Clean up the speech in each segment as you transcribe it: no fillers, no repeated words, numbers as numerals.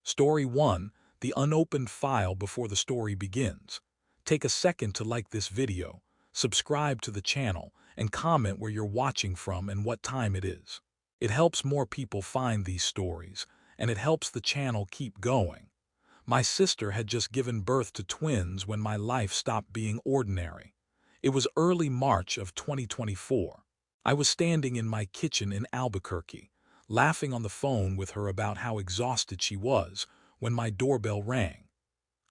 Story 1. The unopened file before the story begins. Take a second to like this video, subscribe to the channel, and comment where you're watching from and what time it is. It helps more people find these stories, and it helps the channel keep going. My sister had just given birth to twins when my life stopped being ordinary. It was early March of 2024. I was standing in my kitchen in Albuquerque, laughing on the phone with her about how exhausted she was, when my doorbell rang.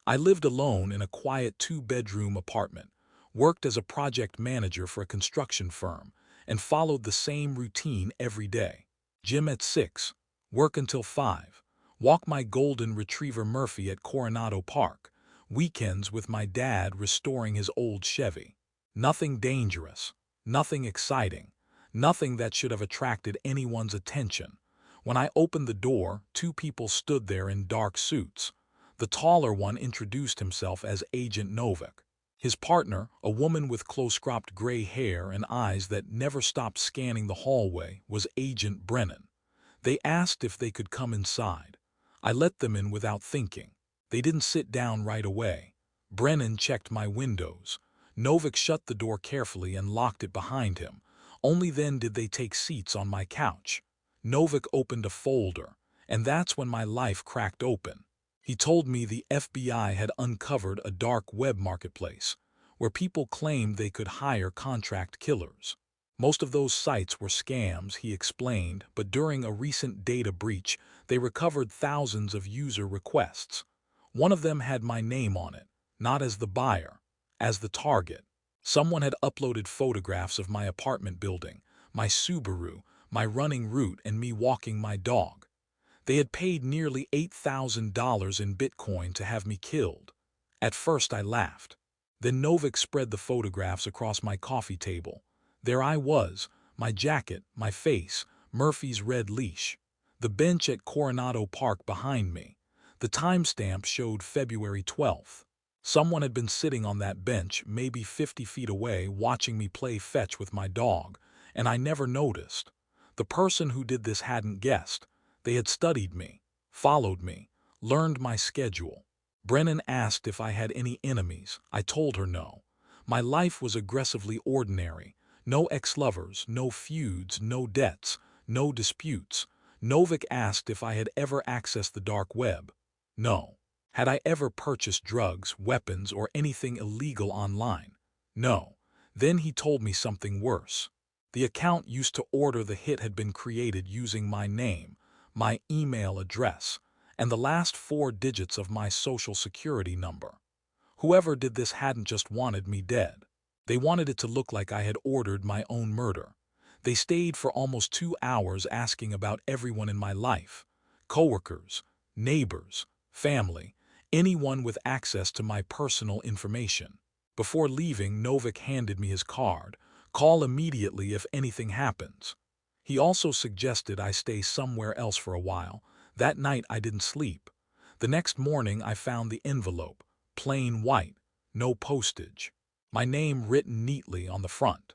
I lived alone in a quiet two-bedroom apartment, worked as a project manager for a construction firm, and followed the same routine every day. Gym at 6, work until 5, walk my golden retriever Murphy at Coronado Park, weekends with my dad restoring his old Chevy. Nothing dangerous, nothing exciting, nothing that should have attracted anyone's attention. When I opened the door, two people stood there in dark suits. The taller one introduced himself as Agent Novak. His partner, a woman with close-cropped gray hair and eyes that never stopped scanning the hallway, was Agent Brennan. They asked if they could come inside. I let them in without thinking. They didn't sit down right away. Brennan checked my windows. Novak shut the door carefully and locked it behind him. Only then did they take seats on my couch. Novak opened a folder, and that's when my life cracked open. He told me the FBI had uncovered a dark web marketplace, where people claimed they could hire contract killers. Most of those sites were scams, he explained, but during a recent data breach, they recovered thousands of user requests. One of them had my name on it, not as the buyer, as the target. Someone had uploaded photographs of my apartment building, my Subaru, my running route, and me walking my dog. They had paid nearly $8,000 in Bitcoin to have me killed. At first I laughed. Then Novak spread the photographs across my coffee table. There I was, my jacket, my face, Murphy's red leash. The bench at Coronado Park behind me. The timestamp showed February 12th. Someone had been sitting on that bench, maybe 50 feet away, watching me play fetch with my dog, and I never noticed. The person who did this hadn't guessed. They had studied me, followed me, learned my schedule. Brennan asked if I had any enemies. I told her no. My life was aggressively ordinary. No ex-lovers, no feuds, no debts, no disputes. Novak asked if I had ever accessed the dark web. No. Had I ever purchased drugs, weapons, or anything illegal online? No. Then he told me something worse. The account used to order the hit had been created using my name, my email address, and the last 4 digits of my social security number. Whoever did this hadn't just wanted me dead. They wanted it to look like I had ordered my own murder. They stayed for almost 2 hours asking about everyone in my life, coworkers, neighbors, family, anyone with access to my personal information. Before leaving, Novak handed me his card. Call immediately if anything happens. He also suggested I stay somewhere else for a while. That night I didn't sleep. The next morning I found the envelope, plain white, no postage. My name written neatly on the front.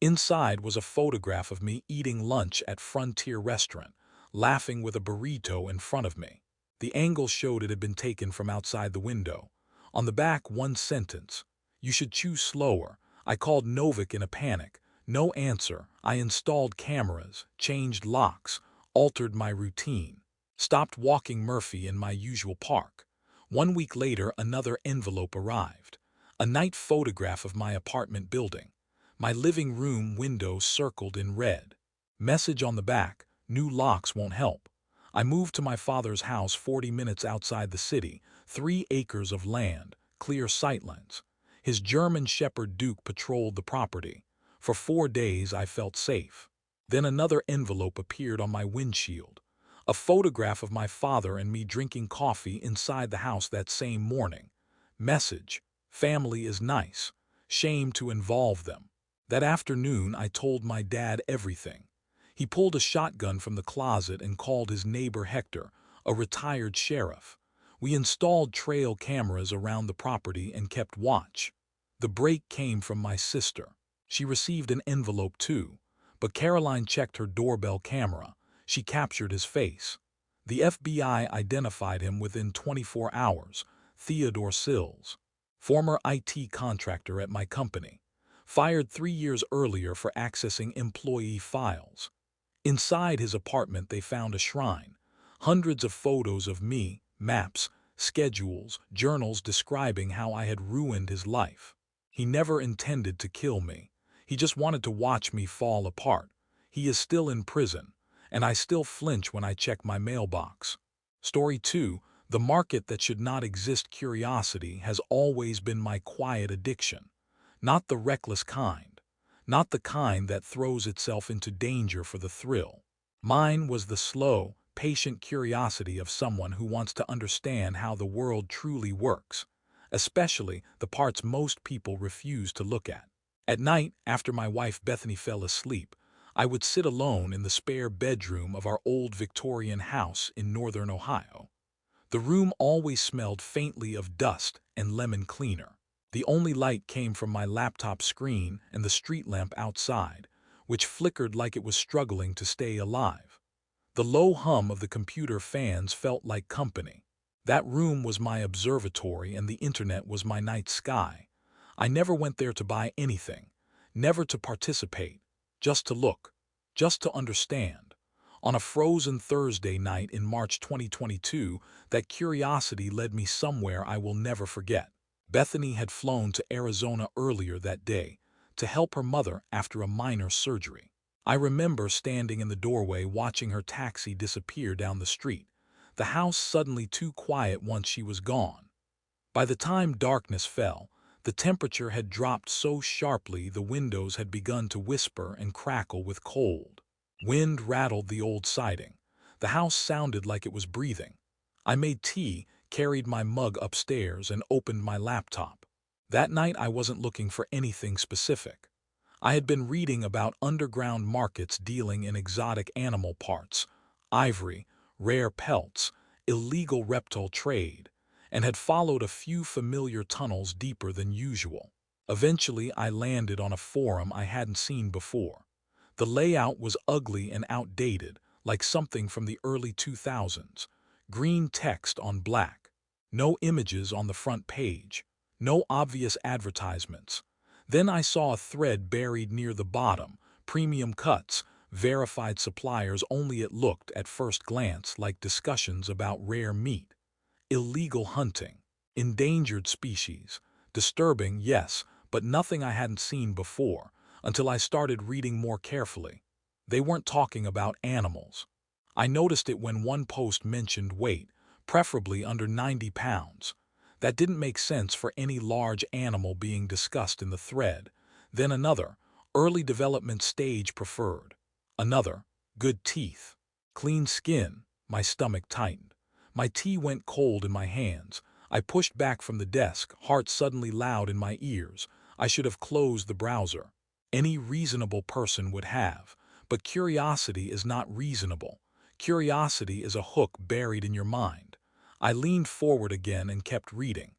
Inside was a photograph of me eating lunch at Frontier Restaurant, laughing with a burrito in front of me. The angle showed it had been taken from outside the window. On the back, one sentence: "You should choose slower." I called Novak in a panic. No answer. I installed cameras, changed locks, altered my routine, stopped walking Murphy in my usual park. 1 week later, another envelope arrived. A night photograph of my apartment building. My living room window circled in red. Message on the back: "New locks won't help." I moved to my father's house 40 minutes outside the city, 3 acres of land, clear sightlines. His German Shepherd Duke patrolled the property. For 4 days I felt safe. Then another envelope appeared on my windshield. A photograph of my father and me drinking coffee inside the house that same morning. Message: "Family is nice. Shame to involve them." That afternoon I told my dad everything. He pulled a shotgun from the closet and called his neighbor Hector, a retired sheriff. We installed trail cameras around the property and kept watch. The break came from my sister. She received an envelope too, but Caroline checked her doorbell camera. She captured his face. The FBI identified him within 24 hours. Theodore Sills, former IT contractor at my company, fired 3 years earlier for accessing employee files. Inside his apartment they found a shrine, hundreds of photos of me, maps, schedules, journals describing how I had ruined his life. He never intended to kill me. He just wanted to watch me fall apart. He is still in prison, and I still flinch when I check my mailbox. Story 2. The market that should not exist. Curiosity has always been my quiet addiction. Not the reckless kind. Not the kind that throws itself into danger for the thrill. Mine was the slow, patient curiosity of someone who wants to understand how the world truly works, especially the parts most people refuse to look at. At night, after my wife Bethany fell asleep, I would sit alone in the spare bedroom of our old Victorian house in northern Ohio. The room always smelled faintly of dust and lemon cleaner. The only light came from my laptop screen and the street lamp outside, which flickered like it was struggling to stay alive. The low hum of the computer fans felt like company. That room was my observatory and the internet was my night sky. I never went there to buy anything, never to participate, just to look, just to understand. On a frozen Thursday night in March 2022, that curiosity led me somewhere I will never forget. Bethany had flown to Arizona earlier that day to help her mother after a minor surgery. I remember standing in the doorway watching her taxi disappear down the street, the house suddenly too quiet once she was gone. By the time darkness fell, the temperature had dropped so sharply the windows had begun to whisper and crackle with cold. Wind rattled the old siding. The house sounded like it was breathing. I made tea, carried my mug upstairs, and opened my laptop. That night I wasn't looking for anything specific. I had been reading about underground markets dealing in exotic animal parts, ivory, rare pelts, illegal reptile trade, and had followed a few familiar tunnels deeper than usual. Eventually I landed on a forum I hadn't seen before. The layout was ugly and outdated, like something from the early 2000s. Green text on black. No images on the front page. No obvious advertisements. Then I saw a thread buried near the bottom. Premium cuts, verified suppliers only. It looked at first glance like discussions about rare meat. Illegal hunting. Endangered species. Disturbing, yes, but nothing I hadn't seen before, until I started reading more carefully. They weren't talking about animals. I noticed it when one post mentioned weight, preferably under 90 pounds. That didn't make sense for any large animal being discussed in the thread. Then another, early development stage preferred. Another, good teeth. Clean skin. My stomach tightened. My tea went cold in my hands. I pushed back from the desk, heart suddenly loud in my ears. I should have closed the browser. Any reasonable person would have. But curiosity is not reasonable. Curiosity is a hook buried in your mind. I leaned forward again and kept reading.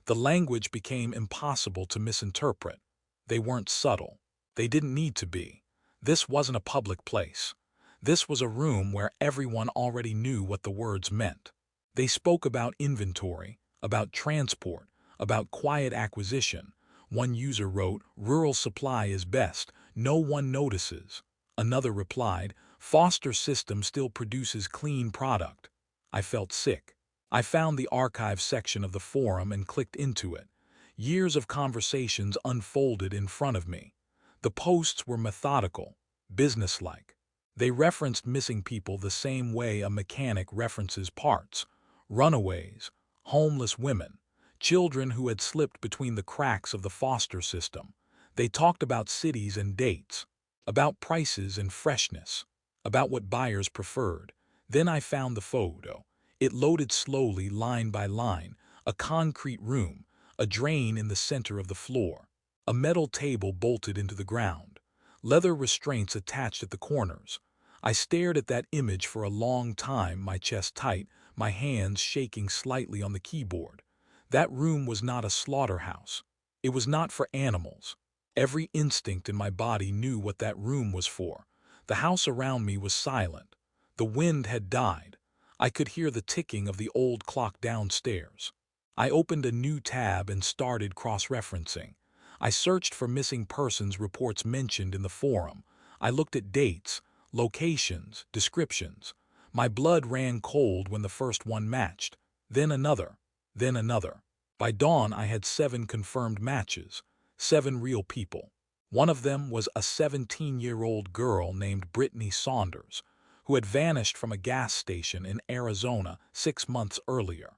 The language became impossible to misinterpret. They weren't subtle. They didn't need to be. This wasn't a public place. This was a room where everyone already knew what the words meant. They spoke about inventory, about transport, about quiet acquisition. One user wrote, "Rural supply is best, no one notices." Another replied, "Foster system still produces clean product." I felt sick. I found the archive section of the forum and clicked into it. Years of conversations unfolded in front of me. The posts were methodical, businesslike. They referenced missing people the same way a mechanic references parts. Runaways, homeless women, children who had slipped between the cracks of the foster system. They talked about cities and dates, about prices and freshness, about what buyers preferred. Then I found the photo. It loaded slowly, line by line. A concrete room, a drain in the center of the floor, a metal table bolted into the ground, leather restraints attached at the corners. I stared at that image for a long time, my chest tight, my hands shaking slightly on the keyboard. That room was not a slaughterhouse. It was not for animals. Every instinct in my body knew what that room was for. The house around me was silent. The wind had died. I could hear the ticking of the old clock downstairs. I opened a new tab and started cross-referencing. I searched for missing persons reports mentioned in the forum. I looked at dates, locations, descriptions. My blood ran cold when the first one matched. Then another. Then another. By dawn I had 7 confirmed matches. 7 real people. One of them was a 17-year-old girl named Brittany Saunders, who had vanished from a gas station in Arizona 6 months earlier.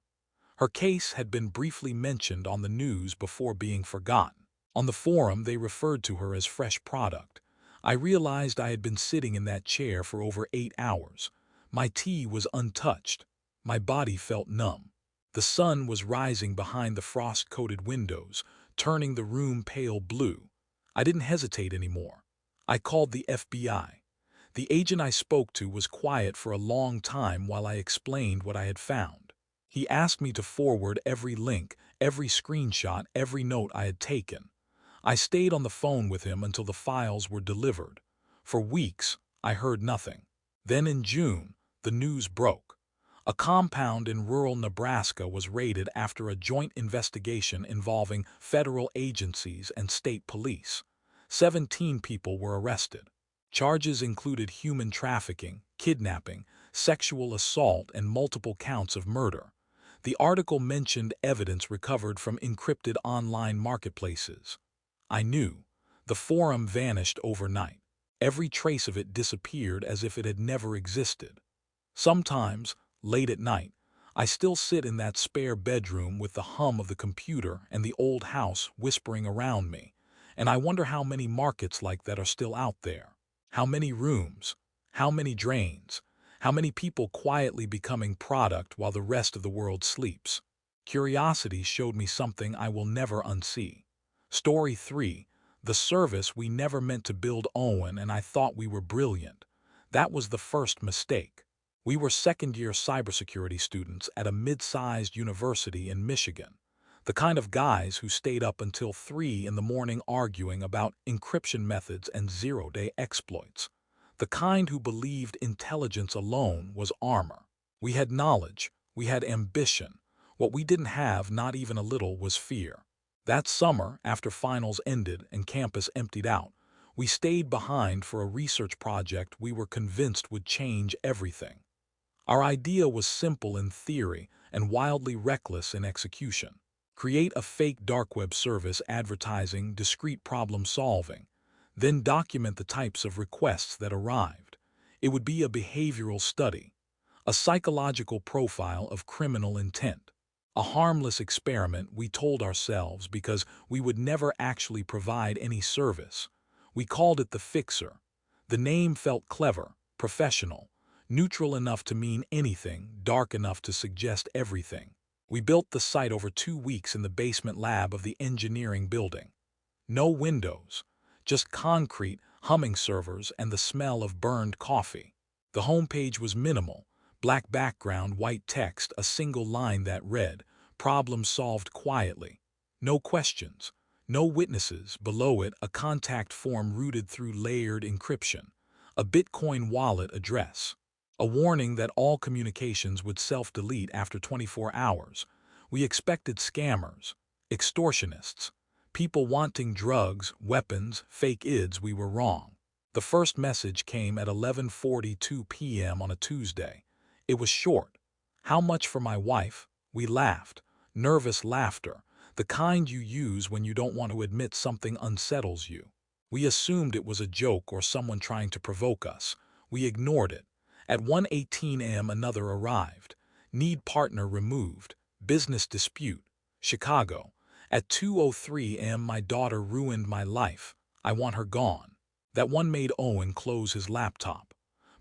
Her case had been briefly mentioned on the news before being forgotten. On the forum, they referred to her as fresh product. I realized I had been sitting in that chair for over 8 hours. My tea was untouched. My body felt numb. The sun was rising behind the frost-coated windows, turning the room pale blue. I didn't hesitate anymore. I called the FBI. The agent I spoke to was quiet for a long time while I explained what I had found. He asked me to forward every link, every screenshot, every note I had taken. I stayed on the phone with him until the files were delivered. For weeks, I heard nothing. Then in June, the news broke. A compound in rural Nebraska was raided after a joint investigation involving federal agencies and state police. 17 people were arrested. Charges included human trafficking, kidnapping, sexual assault, and multiple counts of murder. The article mentioned evidence recovered from encrypted online marketplaces. I knew. The forum vanished overnight. Every trace of it disappeared as if it had never existed. Sometimes, late at night, I still sit in that spare bedroom with the hum of the computer and the old house whispering around me, and I wonder how many markets like that are still out there. How many rooms? How many drains? How many people quietly becoming product while the rest of the world sleeps? Curiosity showed me something I will never unsee. Story 3. The service we never meant to build. Owen and I thought we were brilliant. That was the first mistake. We were second-year cybersecurity students at a mid-sized university in Michigan. The kind of guys who stayed up until 3 in the morning arguing about encryption methods and zero-day exploits. The kind who believed intelligence alone was armor. We had knowledge, we had ambition. What we didn't have, not even a little, was fear. That summer, after finals ended and campus emptied out, we stayed behind for a research project we were convinced would change everything. Our idea was simple in theory and wildly reckless in execution. Create a fake dark web service advertising discrete problem solving. Then document the types of requests that arrived. It would be a behavioral study, a psychological profile of criminal intent. A harmless experiment, we told ourselves, because we would never actually provide any service. We called it the Fixer. The name felt clever, professional, neutral enough to mean anything, dark enough to suggest everything. We built the site over 2 weeks in the basement lab of the engineering building. No windows, just concrete, humming servers, and the smell of burned coffee. The homepage was minimal, black background, white text, a single line that read, "Problem solved quietly." No questions, no witnesses. Below it, a contact form routed through layered encryption, a Bitcoin wallet address. A warning that all communications would self-delete after 24 hours. We expected scammers, extortionists, people wanting drugs, weapons, fake IDs. We were wrong. The first message came at 11:42 p.m. on a Tuesday. It was short. "How much for my wife?" We laughed. Nervous laughter, the kind you use when you don't want to admit something unsettles you. We assumed it was a joke or someone trying to provoke us. We ignored it. At 1:18 a.m. another arrived. "Need partner removed. Business dispute. Chicago." At 2:03 a.m. "My daughter ruined my life. I want her gone." That one made Owen close his laptop.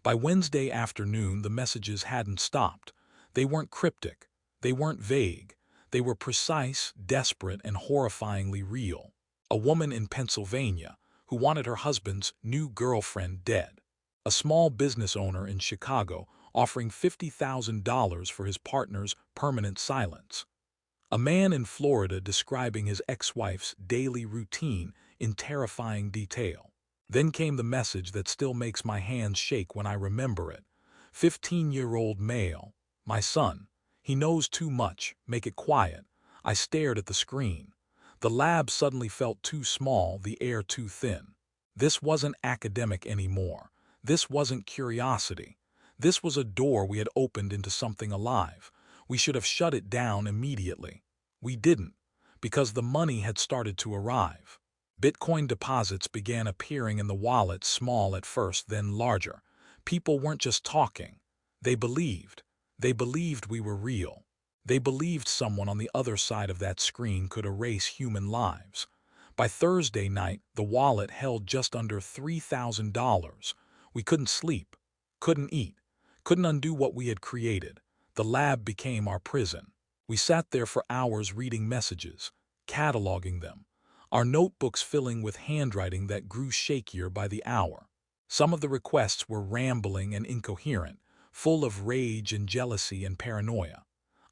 By Wednesday afternoon, the messages hadn't stopped. They weren't cryptic. They weren't vague. They were precise, desperate, and horrifyingly real. A woman in Pennsylvania who wanted her husband's new girlfriend dead. A small business owner in Chicago offering $50,000 for his partner's permanent silence. A man in Florida describing his ex-wife's daily routine in terrifying detail. Then came the message that still makes my hands shake when I remember it. 15-year-old male. My son. He knows too much. Make it quiet. I stared at the screen. The lab suddenly felt too small, the air too thin. This wasn't academic anymore. This wasn't curiosity. This was a door we had opened into something alive. We should have shut it down immediately. We didn't, because the money had started to arrive. Bitcoin deposits began appearing in the wallet, small at first, then larger. People weren't just talking. They believed. They believed we were real. They believed someone on the other side of that screen could erase human lives. By Thursday night, the wallet held just under $3,000. We couldn't sleep, couldn't eat, couldn't undo what we had created. The lab became our prison. We sat there for hours reading messages, cataloging them, our notebooks filling with handwriting that grew shakier by the hour. Some of the requests were rambling and incoherent, full of rage and jealousy and paranoia.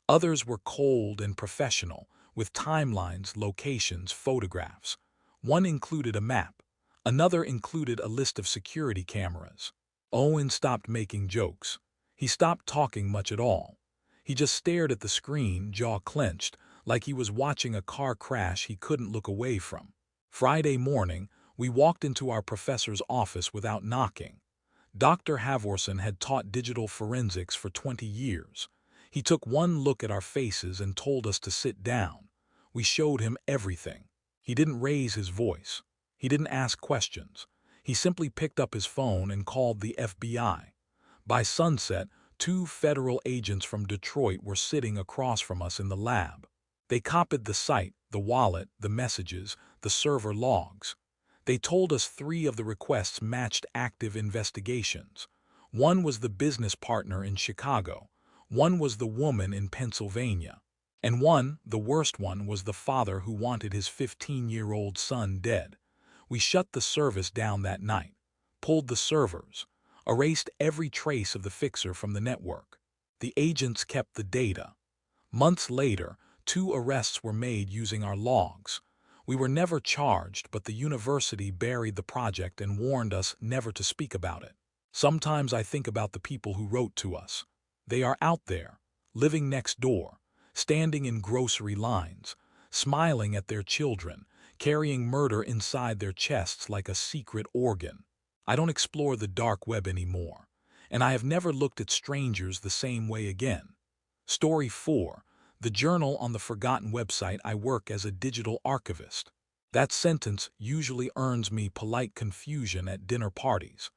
Others were cold and professional, with timelines, locations, photographs. One included a map. Another included a list of security cameras. Owen stopped making jokes. He stopped talking much at all. He just stared at the screen, jaw clenched, like he was watching a car crash he couldn't look away from. Friday morning, we walked into our professor's office without knocking. Dr. Havorson had taught digital forensics for 20 years. He took one look at our faces and told us to sit down. We showed him everything. He didn't raise his voice. He didn't ask questions. He simply picked up his phone and called the FBI. By sunset, 2 federal agents from Detroit were sitting across from us in the lab. They copied the site, the wallet, the messages, the server logs. They told us 3 of the requests matched active investigations. One was the business partner in Chicago. One was the woman in Pennsylvania. And one, the worst one, was the father who wanted his 15-year-old son dead. We shut the service down that night, pulled the servers, erased every trace of the fixer from the network. The agents kept the data. Months later, 2 arrests were made using our logs. We were never charged, but the university buried the project and warned us never to speak about it. Sometimes I think about the people who wrote to us. They are out there, living next door, standing in grocery lines, smiling at their children, carrying murder inside their chests like a secret organ. I don't explore the dark web anymore, and I have never looked at strangers the same way again. Story 4. The journal on the forgotten website. I work as a digital archivist. That sentence usually earns me polite confusion at dinner parties.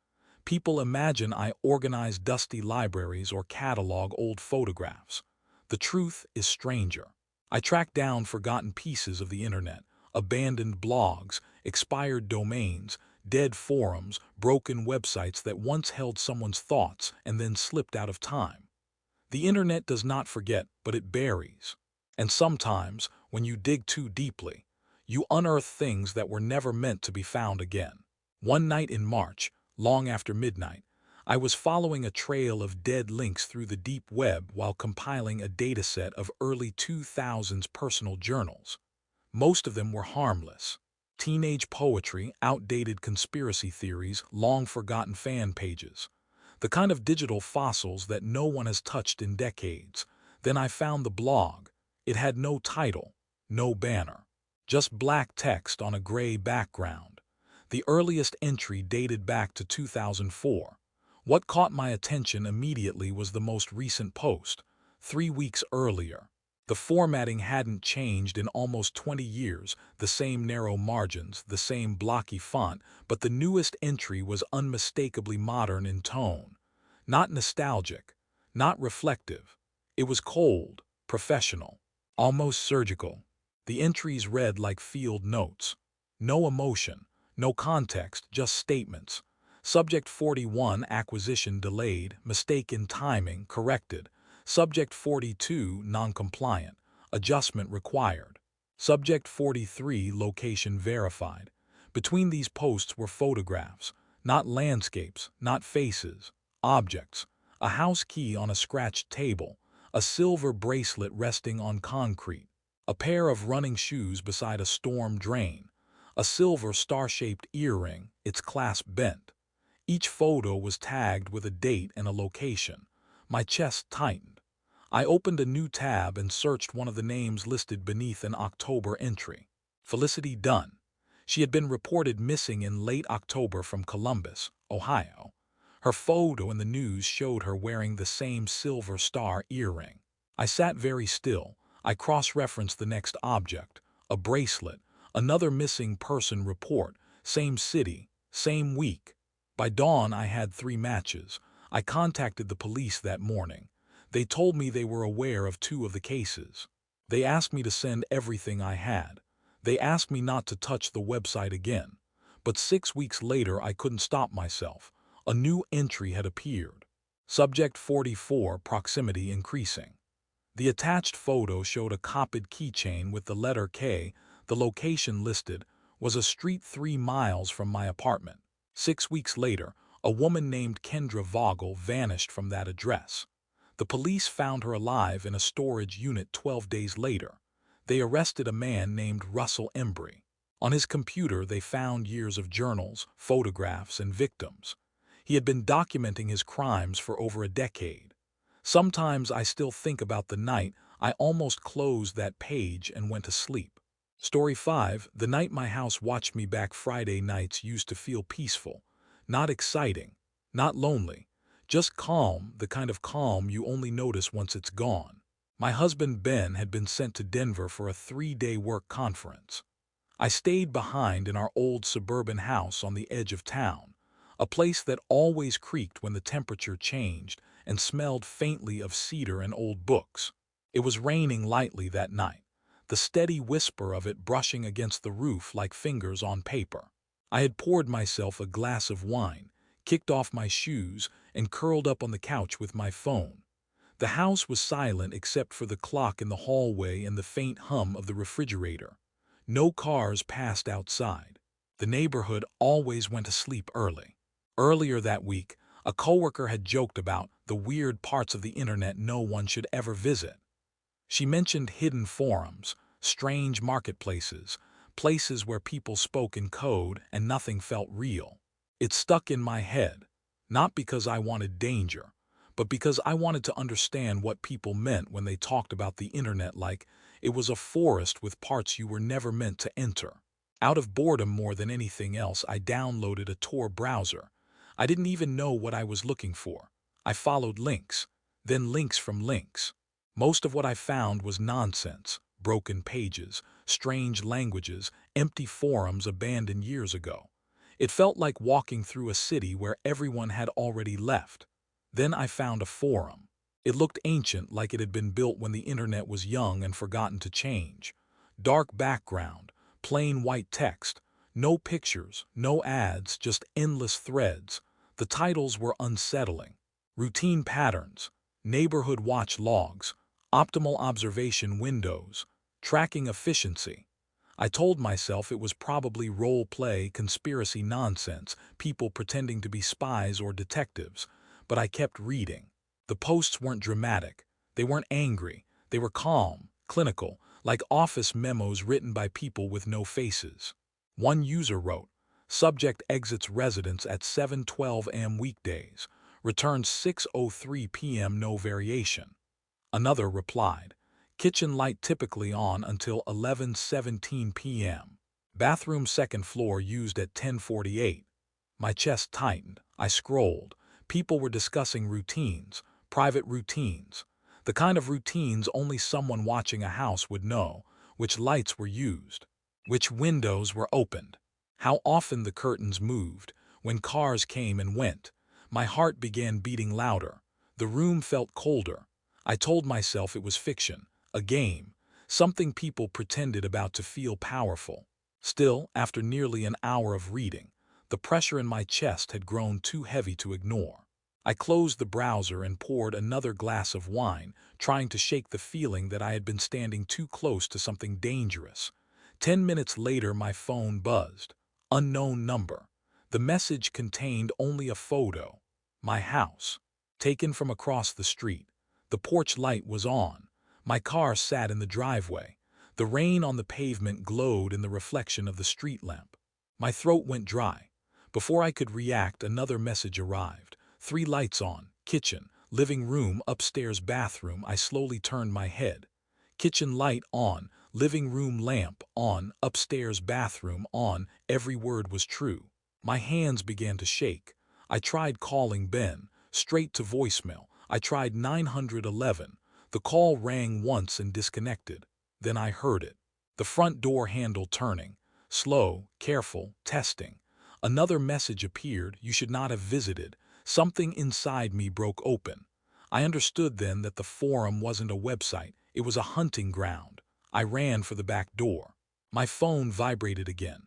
People imagine I organize dusty libraries or catalog old photographs. The truth is stranger. I track down forgotten pieces of the internet, abandoned blogs, expired domains, dead forums, broken websites that once held someone's thoughts and then slipped out of time. The internet does not forget, but it buries. And sometimes, when you dig too deeply, you unearth things that were never meant to be found again. One night in March, long after midnight, I was following a trail of dead links through the deep web while compiling a dataset of early 2000s personal journals. Most of them were harmless. Teenage poetry, outdated conspiracy theories, long-forgotten fan pages. The kind of digital fossils that no one has touched in decades. Then I found the blog. It had no title, no banner, just black text on a gray background. The earliest entry dated back to 2004. What caught my attention immediately was the most recent post, 3 weeks earlier. The formatting hadn't changed in almost 20 years, the same narrow margins, the same blocky font, but the newest entry was unmistakably modern in tone. Not nostalgic, not reflective. It was cold, professional, almost surgical. The entries read like field notes. No emotion, no context, just statements. Subject 41, acquisition delayed, mistake in timing, corrected. Subject 42, non-compliant, adjustment required. Subject 43, location verified. Between these posts were photographs, not landscapes, not faces, objects. A house key on a scratched table, a silver bracelet resting on concrete, a pair of running shoes beside a storm drain, a silver star-shaped earring, its clasp bent. Each photo was tagged with a date and a location. My chest tightened. I opened a new tab and searched one of the names listed beneath an October entry. Felicity Dunn. She had been reported missing in late October from Columbus, Ohio. Her photo in the news showed her wearing the same silver star earring. I sat very still. I cross-referenced the next object, a bracelet, another missing person report, same city, same week. By dawn, I had 3 matches. I contacted the police that morning. They told me they were aware of 2 of the cases. They asked me to send everything I had. They asked me not to touch the website again. But 6 weeks later, I couldn't stop myself. A new entry had appeared. Subject 44, proximity increasing. The attached photo showed a copied keychain with the letter K. The location listed was a street 3 miles from my apartment. 6 weeks later, a woman named Kendra Vogel vanished from that address. The police found her alive in a storage unit 12 days later. They arrested a man named Russell Embry. On his computer, they found years of journals, photographs, and victims. He had been documenting his crimes for over a decade. Sometimes I still think about the night I almost closed that page and went to sleep. Story 5. The night my house watched me back. Friday nights used to feel peaceful. Not exciting. Not lonely. Just calm, the kind of calm you only notice once it's gone. My husband Ben had been sent to Denver for a 3-day work conference. I stayed behind in our old suburban house on the edge of town, a place that always creaked when the temperature changed and smelled faintly of cedar and old books. It was raining lightly that night, the steady whisper of it brushing against the roof like fingers on paper. I had poured myself a glass of wine, kicked off my shoes, and curled up on the couch with my phone. The house was silent except for the clock in the hallway and the faint hum of the refrigerator. No cars passed outside. The neighborhood always went to sleep early. Earlier that week, a coworker had joked about the weird parts of the internet no one should ever visit. She mentioned hidden forums, strange marketplaces, places where people spoke in code and nothing felt real. It stuck in my head, not because I wanted danger, but because I wanted to understand what people meant when they talked about the internet like it was a forest with parts you were never meant to enter. Out of boredom more than anything else, I downloaded a Tor browser. I didn't even know what I was looking for. I followed links, then links from links. Most of what I found was nonsense, broken pages, strange languages, empty forums abandoned years ago. It felt like walking through a city where everyone had already left. Then I found a forum. It looked ancient, like it had been built when the internet was young and forgotten to change. Dark background, plain white text, no pictures, no ads, just endless threads. The titles were unsettling. Routine patterns, neighborhood watch logs, optimal observation windows, tracking efficiency. I told myself it was probably role-play, conspiracy nonsense, people pretending to be spies or detectives, but I kept reading. The posts weren't dramatic. They weren't angry. They were calm, clinical, like office memos written by people with no faces. One user wrote, "Subject exits residence at 7:12 a.m. weekdays, returns 6:03 p.m. no variation." Another replied, "Kitchen light typically on until 11:17 p.m. Bathroom second floor used at 10:48. My chest tightened. I scrolled. People were discussing routines, private routines. The kind of routines only someone watching a house would know, which lights were used, which windows were opened, how often the curtains moved, when cars came and went. My heart began beating louder. The room felt colder. I told myself it was fiction, a game, something people pretended about to feel powerful. Still, after nearly an hour of reading, the pressure in my chest had grown too heavy to ignore. I closed the browser and poured another glass of wine, trying to shake the feeling that I had been standing too close to something dangerous. 10 minutes later, my phone buzzed. Unknown number. The message contained only a photo. My house. Taken from across the street. The porch light was on. My car sat in the driveway. The rain on the pavement glowed in the reflection of the street lamp. My throat went dry. Before I could react, another message arrived. 3 lights on, kitchen, Living room, upstairs bathroom. I slowly turned my head. Kitchen light on, living room lamp on, upstairs bathroom on. Every word was true. My hands began to shake. I tried calling Ben, straight to voicemail. I tried 911. The call rang once and disconnected. Then I heard it. The front door handle turning. Slow, careful, testing. Another message appeared: you should not have visited. Something inside me broke open. I understood then that the forum wasn't a website, it was a hunting ground. I ran for the back door. My phone vibrated again.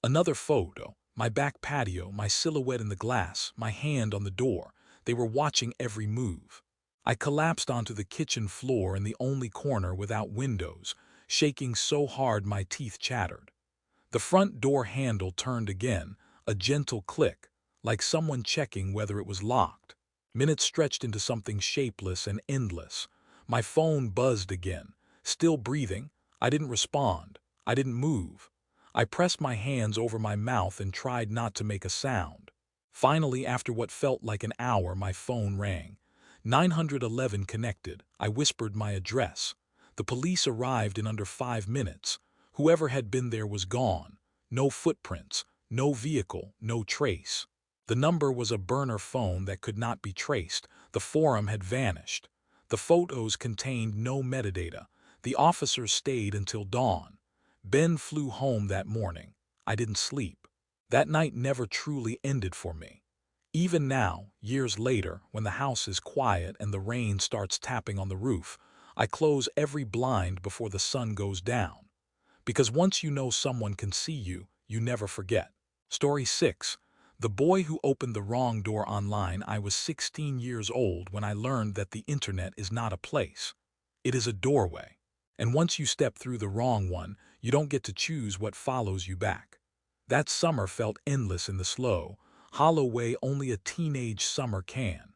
Another photo, my back patio, my silhouette in the glass, my hand on the door. They were watching every move. I collapsed onto the kitchen floor in the only corner without windows, shaking so hard my teeth chattered. The front door handle turned again, a gentle click, like someone checking whether it was locked. Minutes stretched into something shapeless and endless. My phone buzzed again. Still breathing, I didn't respond. I didn't move. I pressed my hands over my mouth and tried not to make a sound. Finally, after what felt like an hour, my phone rang. 911 connected. I whispered my address. The police arrived in under 5 minutes. Whoever had been there was gone. No footprints, no vehicle, no trace. The number was a burner phone that could not be traced. The forum had vanished. The photos contained no metadata. The officers stayed until dawn. Ben flew home that morning. I didn't sleep. That night never truly ended for me. Even now, years later, when the house is quiet and the rain starts tapping on the roof, I close every blind before the sun goes down. Because once you know someone can see you, you never forget. Story 6. The boy who opened the wrong door online. I was 16 years old when I learned that the internet is not a place. It is a doorway. And once you step through the wrong one, you don't get to choose what follows you back. That summer felt endless in the slow, hollow way only a teenage summer can.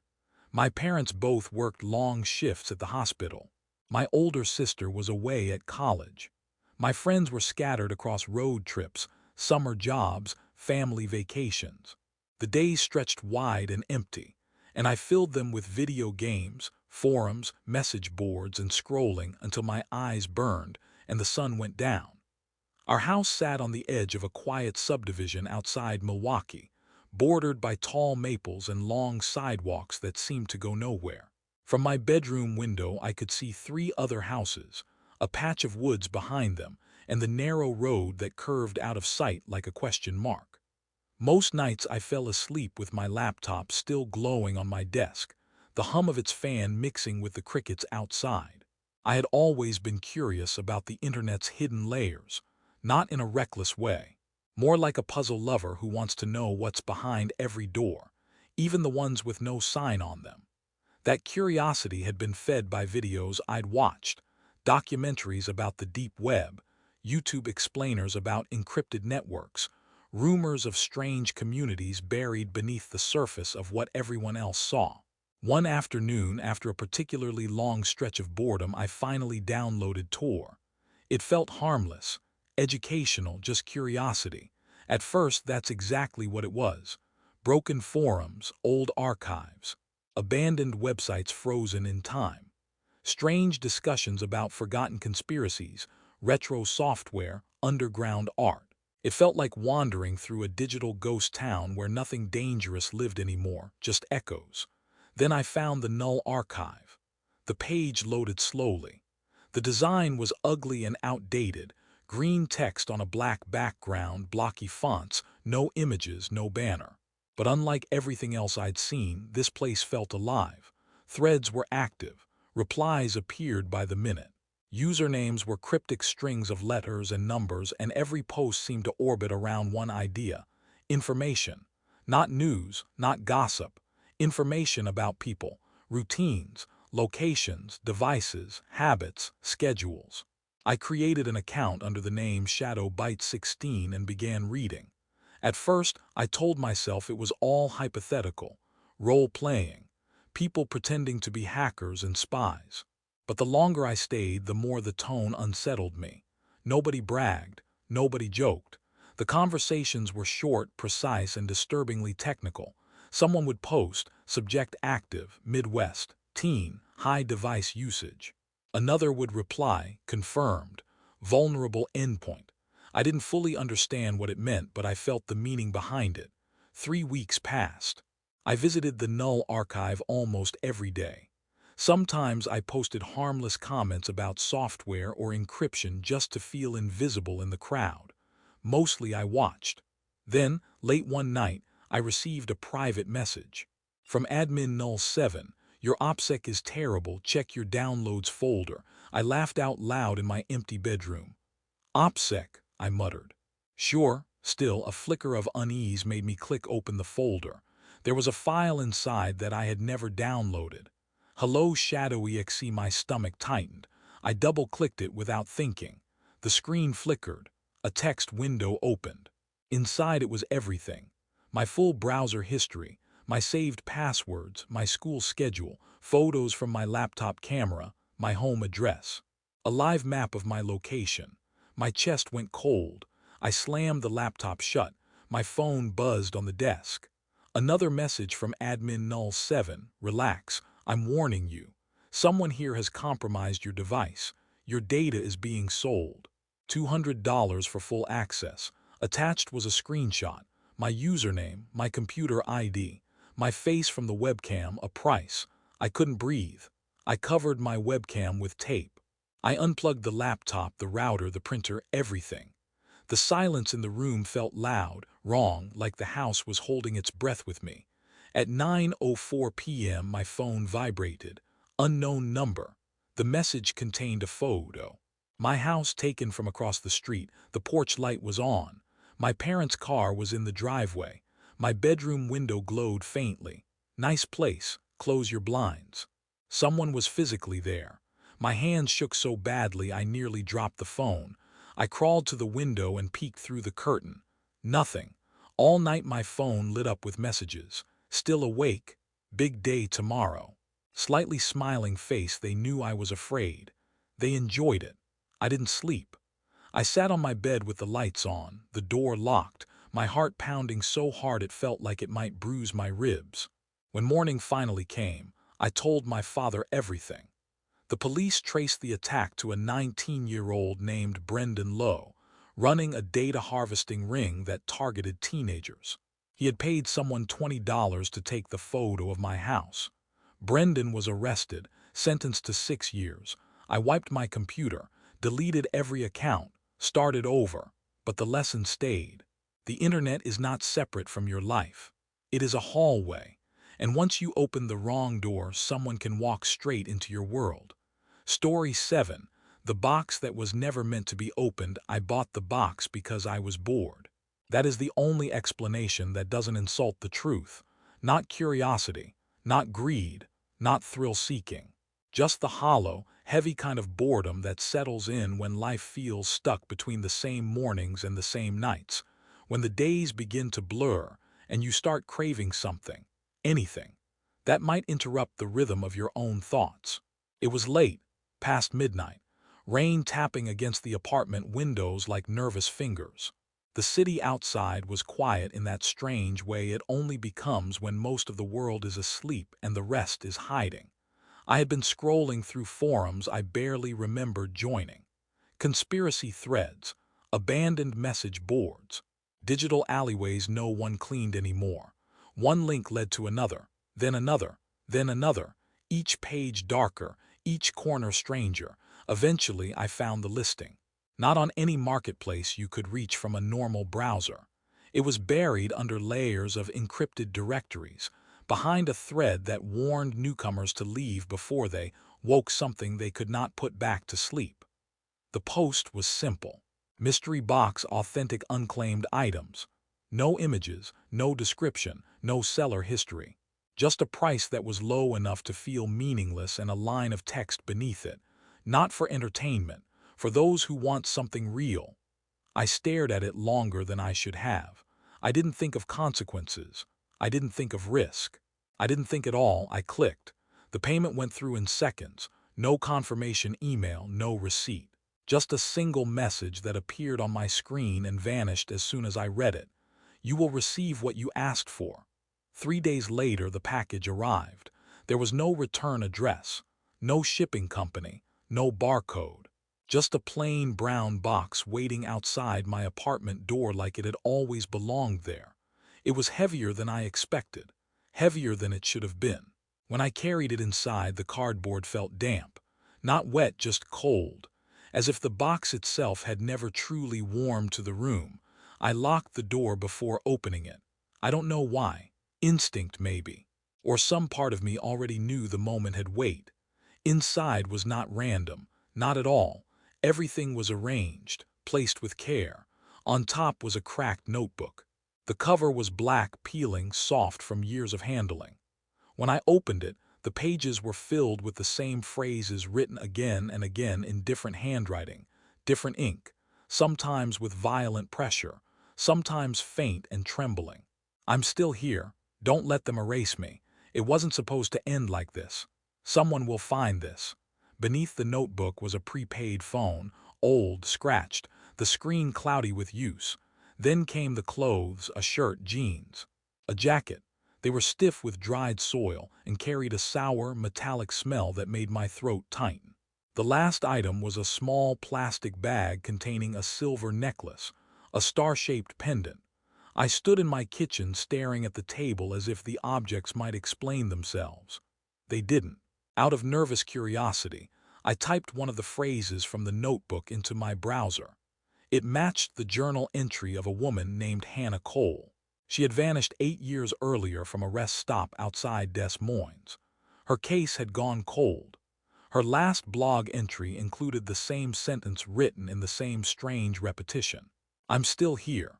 My parents both worked long shifts at the hospital. My older sister was away at college. My friends were scattered across road trips, summer jobs, family vacations. The days stretched wide and empty, and I filled them with video games, forums, message boards, and scrolling until my eyes burned and the sun went down. Our house sat on the edge of a quiet subdivision outside Milwaukee, bordered by tall maples and long sidewalks that seemed to go nowhere. From my bedroom window I could see 3 other houses, a patch of woods behind them, and the narrow road that curved out of sight like a question mark. Most nights I fell asleep with my laptop still glowing on my desk, the hum of its fan mixing with the crickets outside. I had always been curious about the internet's hidden layers, not in a reckless way, more like a puzzle lover who wants to know what's behind every door, even the ones with no sign on them. That curiosity had been fed by videos I'd watched, documentaries about the deep web, YouTube explainers about encrypted networks, rumors of strange communities buried beneath the surface of what everyone else saw. One afternoon, after a particularly long stretch of boredom, I finally downloaded Tor. It felt harmless, educational, just curiosity. At first, that's exactly what it was. Broken forums, old archives, abandoned websites frozen in time. Strange discussions about forgotten conspiracies, retro software, underground art. It felt like wandering through a digital ghost town where nothing dangerous lived anymore, just echoes. Then I found the null archive. The page loaded slowly. The design was ugly and outdated, green text on a black background, blocky fonts, no images, no banner. But unlike everything else I'd seen, this place felt alive. Threads were active. Replies appeared by the minute. Usernames were cryptic strings of letters and numbers, and every post seemed to orbit around one idea: information. Not news, not gossip. Information about people, routines, locations, devices, habits, schedules. I created an account under the name ShadowBite16 and began reading. At first, I told myself it was all hypothetical, role-playing, people pretending to be hackers and spies. But the longer I stayed, the more the tone unsettled me. Nobody bragged, nobody joked. The conversations were short, precise, and disturbingly technical. Someone would post, subject active, Midwest, Teen, high device usage. Another would reply, confirmed, vulnerable endpoint. I didn't fully understand what it meant, but I felt the meaning behind it. 3 weeks passed. I visited the null archive almost every day. Sometimes I posted harmless comments about software or encryption just to feel invisible in the crowd. Mostly I watched. Then, late one night, I received a private message. From admin null 7, your OPSEC is terrible, check your downloads folder. I laughed out loud in my empty bedroom. OPSEC, I muttered. Sure, still, a flicker of unease made me click open the folder. There was a file inside that I had never downloaded. Hello Shadow exe, my stomach tightened. I double-clicked it without thinking. The screen flickered. A text window opened. Inside it was everything. My full browser history, my saved passwords, my school schedule, photos from my laptop camera, my home address. A live map of my location. My chest went cold. I slammed the laptop shut. My phone buzzed on the desk. Another message from admin null 7, relax, I'm warning you. Someone here has compromised your device. Your data is being sold. $200 for full access. Attached was a screenshot, my username, my computer ID, my face from the webcam, a price. I couldn't breathe. I covered my webcam with tape. I unplugged the laptop, the router, the printer, everything. The silence in the room felt loud, wrong, like the house was holding its breath with me. At 9:04 p.m. my phone vibrated. Unknown number. The message contained a photo. My house taken from across the street, the porch light was on. My parents' car was in the driveway. My bedroom window glowed faintly. Nice place, close your blinds. Someone was physically there. My hands shook so badly I nearly dropped the phone. I crawled to the window and peeked through the curtain. Nothing. All night my phone lit up with messages. Still awake. Big day tomorrow. Slightly smiling face, they knew I was afraid. They enjoyed it. I didn't sleep. I sat on my bed with the lights on, the door locked, my heart pounding so hard it felt like it might bruise my ribs. When morning finally came, I told my father everything. The police traced the attack to a 19-year-old named Brendan Lowe, running a data harvesting ring that targeted teenagers. He had paid someone $20 to take the photo of my house. Brendan was arrested, sentenced to 6 years. I wiped my computer, deleted every account, started over, but the lesson stayed. The internet is not separate from your life. It is a hallway, and once you open the wrong door, someone can walk straight into your world. Story 7. The box that was never meant to be opened. I bought the box because I was bored. That is the only explanation that doesn't insult the truth. Not curiosity, not greed, not thrill-seeking. Just the hollow, heavy kind of boredom that settles in when life feels stuck between the same mornings and the same nights. When the days begin to blur and you start craving something, anything, that might interrupt the rhythm of your own thoughts. It was late, past midnight, rain tapping against the apartment windows like nervous fingers. The city outside was quiet in that strange way it only becomes when most of the world is asleep and the rest is hiding. I had been scrolling through forums I barely remembered joining. Conspiracy threads, abandoned message boards, digital alleyways no one cleaned anymore. One link led to another, then another, then another, each page darker, each corner stranger. Eventually, I found the listing. Not on any marketplace you could reach from a normal browser. It was buried under layers of encrypted directories, behind a thread that warned newcomers to leave before they woke something they could not put back to sleep. The post was simple. Mystery box, authentic unclaimed items. No images, no description, no seller history. Just a price that was low enough to feel meaningless and a line of text beneath it. Not for entertainment, for those who want something real. I stared at it longer than I should have. I didn't think of consequences. I didn't think of risk. I didn't think at all. I clicked. The payment went through in seconds. No confirmation email, no receipt. Just a single message that appeared on my screen and vanished as soon as I read it. You will receive what you asked for. 3 days later, the package arrived. There was no return address, no shipping company, no barcode. Just a plain brown box waiting outside my apartment door like it had always belonged there. It was heavier than I expected, heavier than it should have been. When I carried it inside, the cardboard felt damp, not wet, just cold, as if the box itself had never truly warmed to the room. I locked the door before opening it. I don't know why. Instinct, maybe. Or some part of me already knew the moment had waited. Inside was not random, not at all. Everything was arranged, placed with care. On top was a cracked notebook. The cover was black, peeling, soft from years of handling. When I opened it, the pages were filled with the same phrases written again and again in different handwriting, different ink, sometimes with violent pressure, sometimes faint and trembling. I'm still here. Don't let them erase me. It wasn't supposed to end like this. Someone will find this. Beneath the notebook was a prepaid phone, old, scratched, the screen cloudy with use. Then came the clothes, a shirt, jeans, a jacket. They were stiff with dried soil and carried a sour, metallic smell that made my throat tighten. The last item was a small plastic bag containing a silver necklace, a star-shaped pendant. I stood in my kitchen staring at the table as if the objects might explain themselves. They didn't. Out of nervous curiosity, I typed one of the phrases from the notebook into my browser. It matched the journal entry of a woman named Hannah Cole. She had vanished 8 years earlier from a rest stop outside Des Moines. Her case had gone cold. Her last blog entry included the same sentence written in the same strange repetition. I'm still here.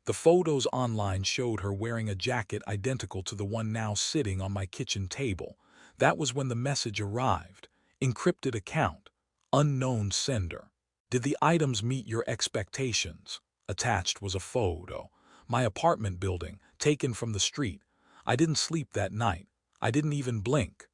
The photos online showed her wearing a jacket identical to the one now sitting on my kitchen table. That was when the message arrived. Encrypted account. Unknown sender. Did the items meet your expectations? Attached was a photo. My apartment building, taken from the street. I didn't sleep that night. I didn't even blink.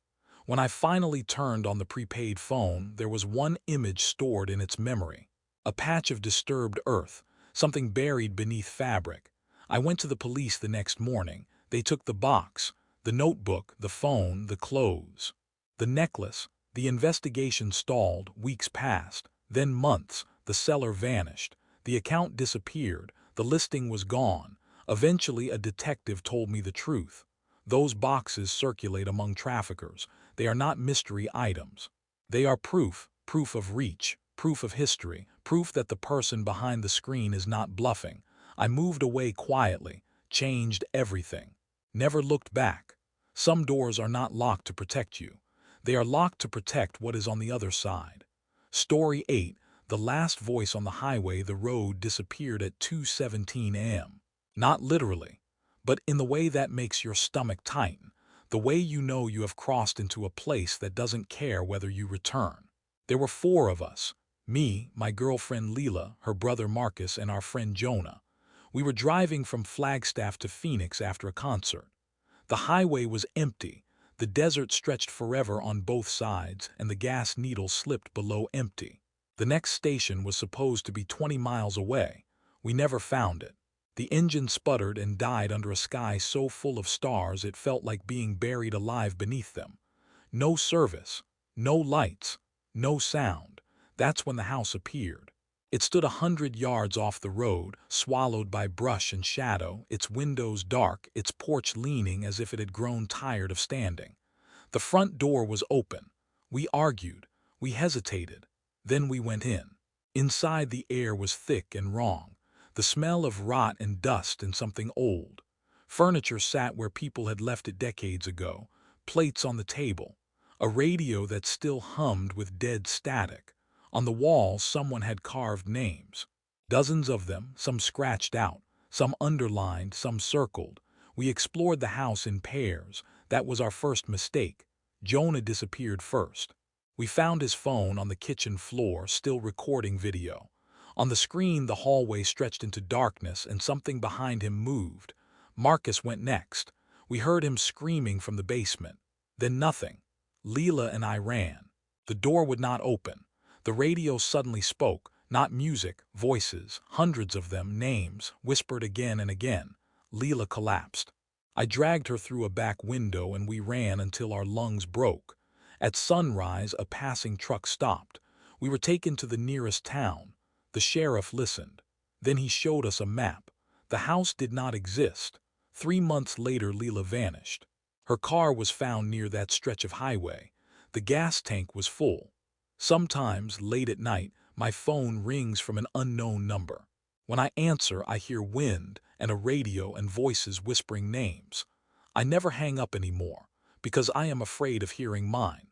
When I finally turned on the prepaid phone, there was one image stored in its memory. A patch of disturbed earth, something buried beneath fabric. I went to the police the next morning. They took the box, the notebook, the phone, the clothes. The necklace. The investigation stalled. Weeks passed, then months. The seller vanished. The account disappeared. The listing was gone. Eventually, a detective told me the truth. Those boxes circulate among traffickers. They are not mystery items. They are proof of reach, proof of history, proof that the person behind the screen is not bluffing. I moved away quietly, changed everything. Never looked back. Some doors are not locked to protect you. They are locked to protect what is on the other side. Story 8. The last voice on the highway. The road disappeared at 2:17 a.m. Not literally, but in the way that makes your stomach tighten, the way you know you have crossed into a place that doesn't care whether you return. There were 4 of us, me, my girlfriend Leela, her brother Marcus, and our friend Jonah. We were driving from Flagstaff to Phoenix after a concert. The highway was empty. The desert stretched forever on both sides, and the gas needle slipped below empty. The next station was supposed to be 20 miles away. We never found it. The engine sputtered and died under a sky so full of stars it felt like being buried alive beneath them. No service, no lights, no sound. That's when the house appeared. It stood 100 yards off the road, swallowed by brush and shadow, its windows dark, its porch leaning as if it had grown tired of standing. The front door was open. We argued. We hesitated. Then we went in. Inside, the air was thick and wrong. The smell of rot and dust and something old. Furniture sat where people had left it decades ago. Plates on the table. A radio that still hummed with dead static. On the wall, someone had carved names. Dozens of them, some scratched out, some underlined, some circled. We explored the house in pairs. That was our first mistake. Jonah disappeared first. We found his phone on the kitchen floor, still recording video. On the screen, the hallway stretched into darkness and something behind him moved. Marcus went next. We heard him screaming from the basement. Then nothing. Leela and I ran. The door would not open. The radio suddenly spoke, not music, voices, hundreds of them, names, whispered again and again. Leela collapsed. I dragged her through a back window and we ran until our lungs broke. At sunrise, a passing truck stopped. We were taken to the nearest town. The sheriff listened. Then he showed us a map. The house did not exist. 3 months later, Leela vanished. Her car was found near that stretch of highway. The gas tank was full. Sometimes, late at night, my phone rings from an unknown number. When I answer, I hear wind and a radio and voices whispering names. I never hang up anymore, because I am afraid of hearing mine.